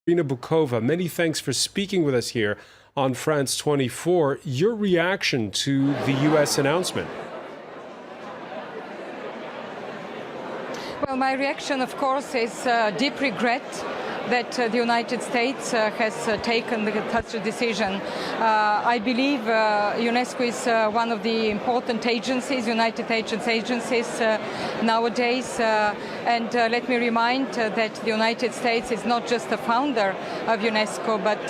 Irina Bukova, many thanks for speaking with us here on France 24. Your reaction to the U.S. announcement? Well, my reaction, of course, is deep regret that the United States has taken such a decision. I believe UNESCO is one of the important agencies, United Nations agencies nowadays. And let me remind that the United States is not just the founder of UNESCO, but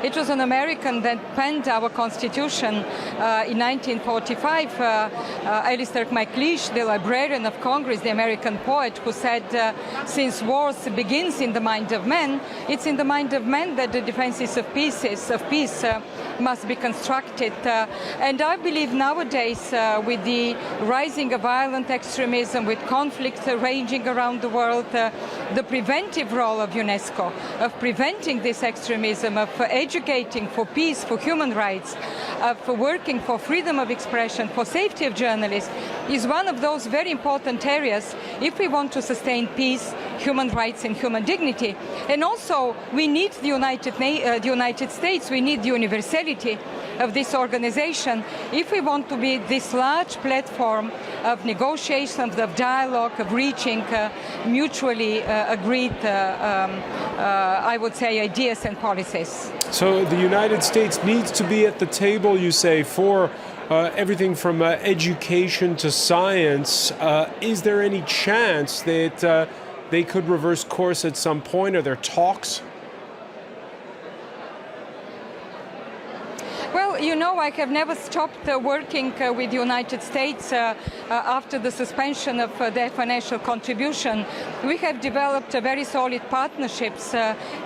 it was an American that penned our Constitution in 1945. Alistair MacLeish, the Librarian of Congress, the American poet, who said, since wars begins in the mind of men, it's in the mind of men that the defenses of peace must be constructed. And I believe nowadays, with the rising of violent extremism, with conflicts raging around the world, the preventive role of UNESCO, of preventing this extremism, of educating for peace, for human rights, for working for freedom of expression, for safety of journalists, is one of those very important areas if we want to sustain peace, human rights and human dignity. And also, we need the United States, we need the universality of this organization if we want to be this large platform of negotiations, of dialogue, of reaching mutually agreed, I would say, ideas and policies. So the United States needs to be at the table, you say, for everything from education to science. Is there any chance that they could reverse course at some point? Are there talks? Well, you know, I have never stopped working with the United States after the suspension of their financial contribution. We have developed very solid partnerships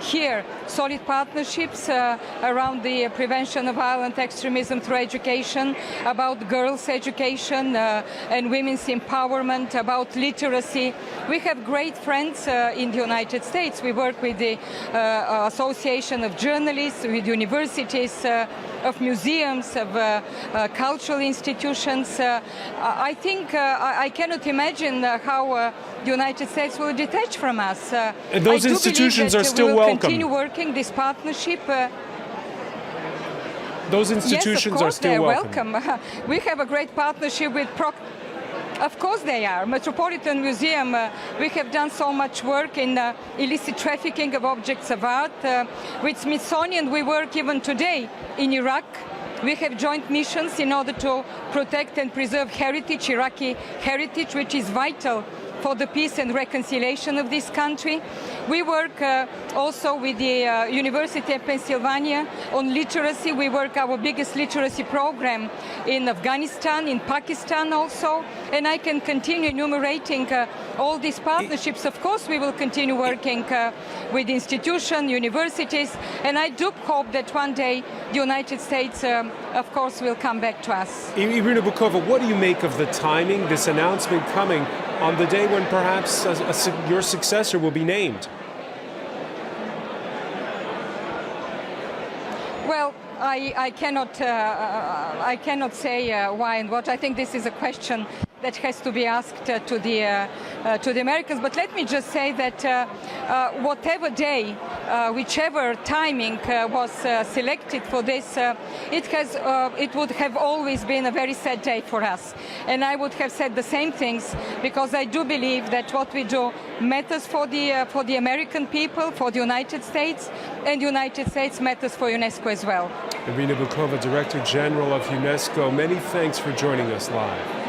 here, solid partnerships around the prevention of violent extremism through education, about girls' education and women's empowerment, about literacy. We have great friends in the United States. We work with the Association of Journalists, with universities, of museums, of cultural institutions. I think I cannot imagine how the United States will detach from us. And those institutions are still welcome. We will continue working this partnership. Those institutions are still welcome. We have a great partnership with Of course they are. Metropolitan Museum, we have done so much work in illicit trafficking of objects of art. With Smithsonian, we work even today in Iraq. We have joint missions in order to protect and preserve heritage, Iraqi heritage, which is vital for the peace and reconciliation of this country. We work also with the University of Pennsylvania on literacy. We work our biggest literacy program in Afghanistan, in Pakistan also, and I can continue enumerating all these partnerships. Of course, we will continue working with institutions, universities, and I do hope that one day the United States, of course, will come back to us. Irina Bukova, what do you make of the timing, this announcement coming on the day when perhaps your successor will be named? Well, I cannot say why and what. I think this is a question that has to be asked to the Americans. But let me just say that whatever day, whichever timing was selected for this, it would have always been a very sad day for us. And I would have said the same things, because I do believe that what we do matters for the American people, for the United States, and the United States matters for UNESCO as well. Irina Bukova, Director General of UNESCO, many thanks for joining us live.